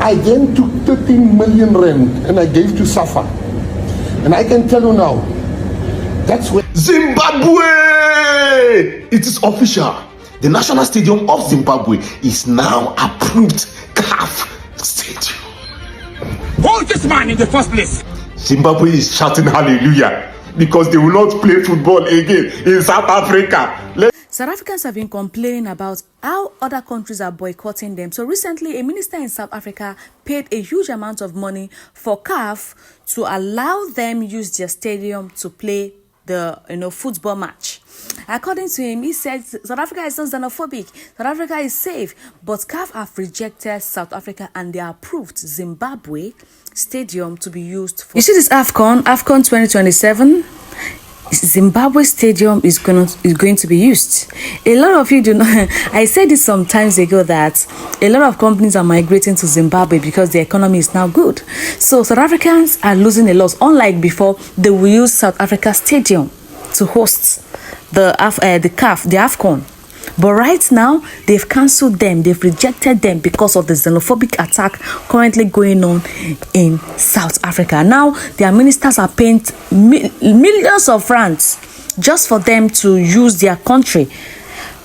I then took 13 million rand and I gave to Safa. And I can tell you now, that's where Zimbabwe! It is official. The national stadium of Zimbabwe is now approved CAF stadium. Who is this man in the first place? Zimbabwe is shouting hallelujah because they will not play football again in South Africa. South Africans have been complaining about how other countries are boycotting them. So recently, a minister in South Africa paid a huge amount of money for CAF to allow them use their stadium to play the football match. According to him, he said South Africa is not xenophobic. South Africa is safe. But CAF have rejected South Africa and they approved Zimbabwe stadium to be used for. You see this Afcon 2027? Zimbabwe stadium is going to be used. A lot of you do not. I said this some times ago that a lot of companies are migrating to Zimbabwe because the economy is now good. So South Africans are losing a lot. Unlike before, they will use South Africa stadium to host the Afcon. But right now, they've cancelled them. They've rejected them because of the xenophobic attack currently going on in South Africa. Now, their ministers are paying millions of rands just for them to use their country,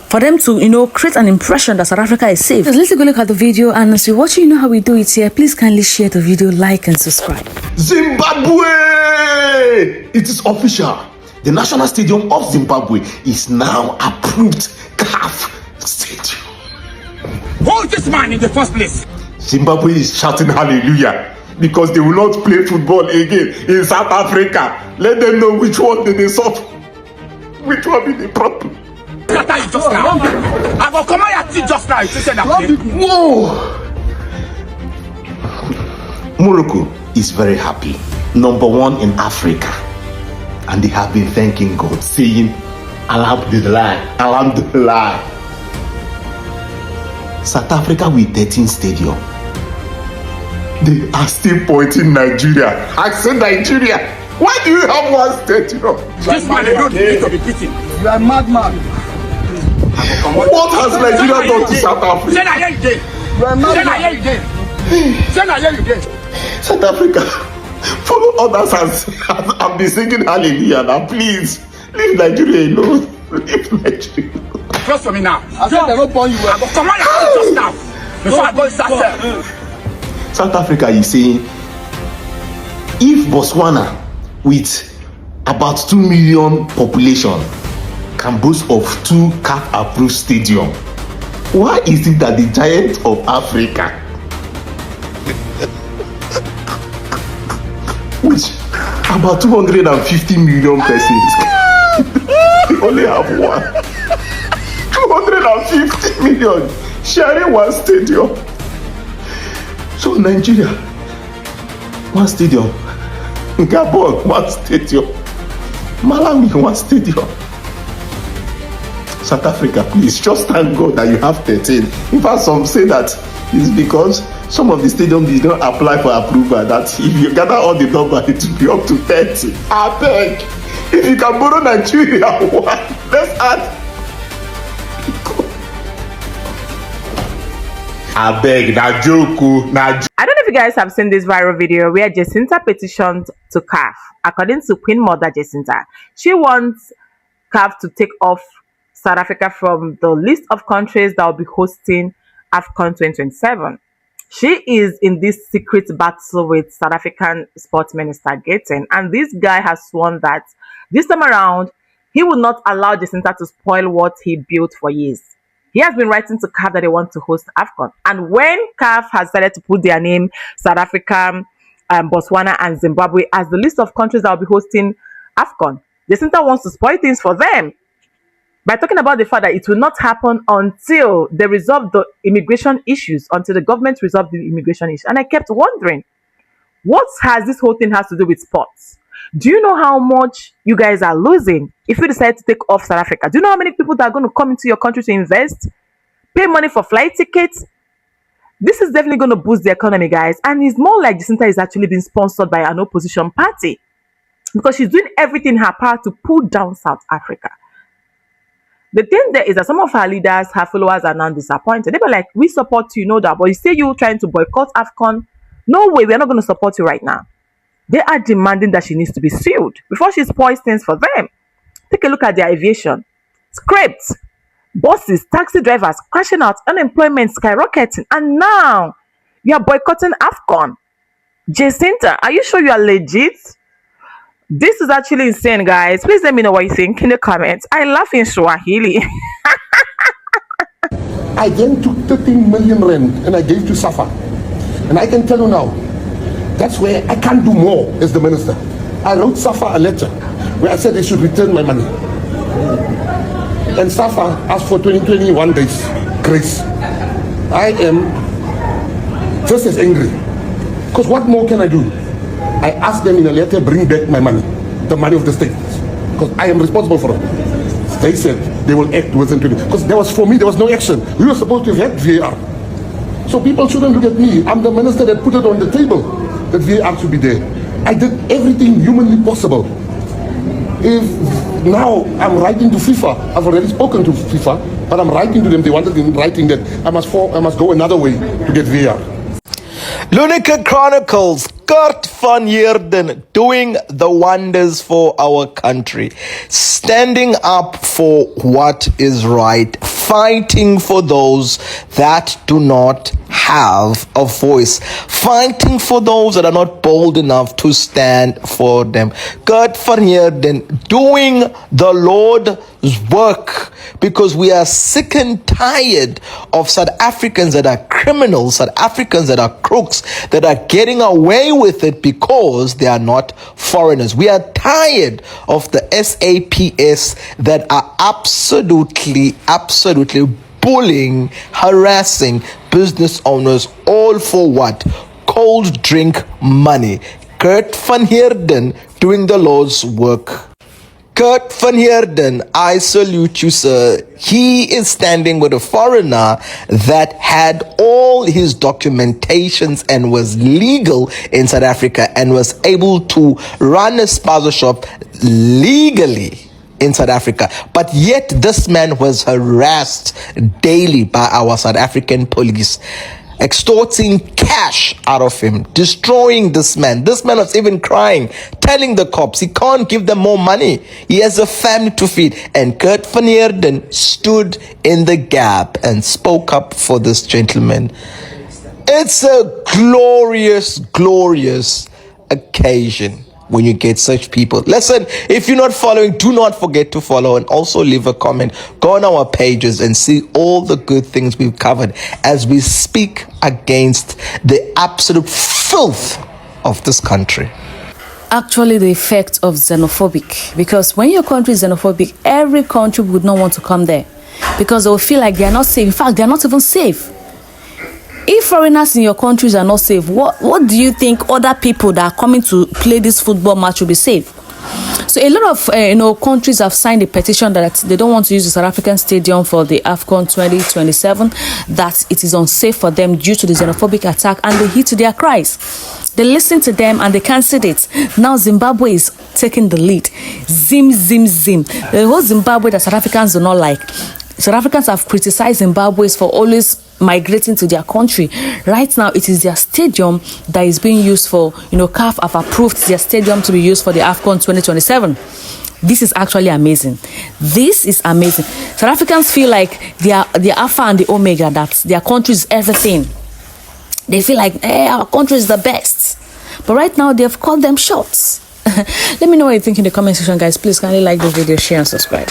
for them to, create an impression that South Africa is safe. So let's go look at the video, and as you're watching, you know how we do it here. Please kindly share the video, like, and subscribe. Zimbabwe! It is official. The national stadium of Zimbabwe is now approved CAF stadium. Who is this man in the first place? Zimbabwe is shouting hallelujah because they will not play football again in South Africa. Let them know which one they suffer. Which one be the problem? Just now. I will come out your just now. Whoa! Morocco is very happy. Number one in Africa. And they have been thanking God, saying, Alhamdulillah, Alhamdulillah. South Africa with 13 stadium. They are still pointing Nigeria. I said Nigeria. Why do you have one stadium? This man alone needs to be beaten. you are a madman. What has Nigeria done to South Africa? You are a madman. South Africa, follow others and be singing hallelujah now. Please, leave Nigeria alone. Leave Nigeria alone. Close for me now. I said they don't burn you. I will come out just now. Before I go inside. South Africa is saying, if Botswana with about 2 million population can boast of 2 CAF approved stadium, why is it that the giant of Africa which about 250 million persons they only have one 250 million sharing one stadium? So Nigeria, one stadium. Gabon, one stadium. Malawi, one stadium. South Africa, please just thank God that you have 13. In fact, some say that it's because some of the stadiums did not apply for approval, that if you gather all the numbers, it will be up to 30. I beg, if you can borrow Nigeria one, let's add. I beg, na joke. I don't know if you guys have seen this viral video where Jacinta petitioned to CAF. According to Queen Mother Jacinta, she wants CAF to take off South Africa from the list of countries that will be hosting Afcon 2027. She is in this secret battle with South African Sports Minister Gaten, and this guy has sworn that this time around, he will not allow Jacinta to spoil what he built for years. He has been writing to CAF that they want to host Afcon. And when CAF has decided to put their name, South Africa, Botswana, and Zimbabwe, as the list of countries that will be hosting Afcon, Jacinta wants to spoil things for them by talking about the fact that it will not happen until they resolve the immigration issues, until the government resolve the immigration issue. And I kept wondering, what has this whole thing has to do with sports? Do you know how much you guys are losing if you decide to take off South Africa? Do you know how many people that are going to come into your country to invest, pay money for flight tickets? This is definitely going to boost the economy, guys. And it's more like Jacinta is actually being sponsored by an opposition party, because she's doing everything in her power to pull down South Africa. The thing there is that some of our leaders, her followers are now disappointed. They were like, we support you, know that, but you say you trying to boycott Afcon. No way, we're not going to support you right now. They are demanding that she needs to be sued before she spoils things for them. Take a look at their aviation. Scraped. Buses, taxi drivers crashing out, unemployment skyrocketing, and now you are boycotting Afcon. Jacinta, are you sure you are legit? This is actually insane, guys. Please let me know what you think in the comments. I laugh in Swahili. I then took 13 million rand and I gave to SAFA. And I can tell you now, that's where I can't do more as the minister. I wrote SAFA a letter where I said they should return my money. And SAFA asked for 21 days grace. I am just as angry. Because what more can I do? I asked them in a letter, bring back my money, the money of the state, because I am responsible for it. They said they will act within 20, because there was, for me, there was no action. We were supposed to have had VAR. So people shouldn't look at me. I'm the minister that put it on the table, that VAR should be there. I did everything humanly possible. If now I'm writing to FIFA, I've already spoken to FIFA, but I'm writing to them, they wanted in writing that I must go another way to get VAR. Lunica Chronicles, Kurt van Heerden doing the wonders for our country, standing up for what is right, fighting for those that do not have a voice, fighting for those that are not bold enough to stand for them. Kurt van Heerden doing the Lord's work, because we are sick and tired of South Africans that are criminals, South Africans that are crooks, that are getting away with it because they are not foreigners. We are tired of the SAPS that are absolutely bullying, harassing business owners, all for what? Cold drink money. Kurt van Heerden doing the Lord's work. Kurt van Heerden, I salute you, sir. He is standing with a foreigner that had all his documentations and was legal in South Africa and was able to run a spaza shop legally in South Africa. But yet this man was harassed daily by our South African police, extorting cash out of him, destroying this man. This man was even crying, telling the cops he can't give them more money. He has a family to feed. And Kurt van Heerden stood in the gap and spoke up for this gentleman. It's a glorious, glorious occasion when you get such people. Listen, if you're not following, do not forget to follow and also leave a comment. Go on our pages and see all the good things we've covered as we speak against the absolute filth of this country. Actually, the effect of xenophobic, because when your country is xenophobic, every country would not want to come there because they will feel like they are not safe. In fact, they are not even safe. If foreigners in your countries are not safe, what do you think other people that are coming to play this football match will be safe? So a lot of countries have signed a petition that they don't want to use the South African stadium for the Afcon 2027, that it is unsafe for them due to the xenophobic attack, and they heed to their cries. They listen to them and they cancelled it. Now Zimbabwe is taking the lead. Zim. The whole Zimbabwe that South Africans do not like. South Africans have criticized Zimbabweans for always migrating to their country. Right now, it is their stadium that is being used for, CAF have approved their stadium to be used for the Afcon 2027. This is actually amazing. This is amazing. South Africans feel like they are the Alpha and the Omega, that their country is everything. They feel like, our country is the best. But right now, they have called them shots. Let me know what you think in the comment section, guys. Please kindly like this video, share, and subscribe.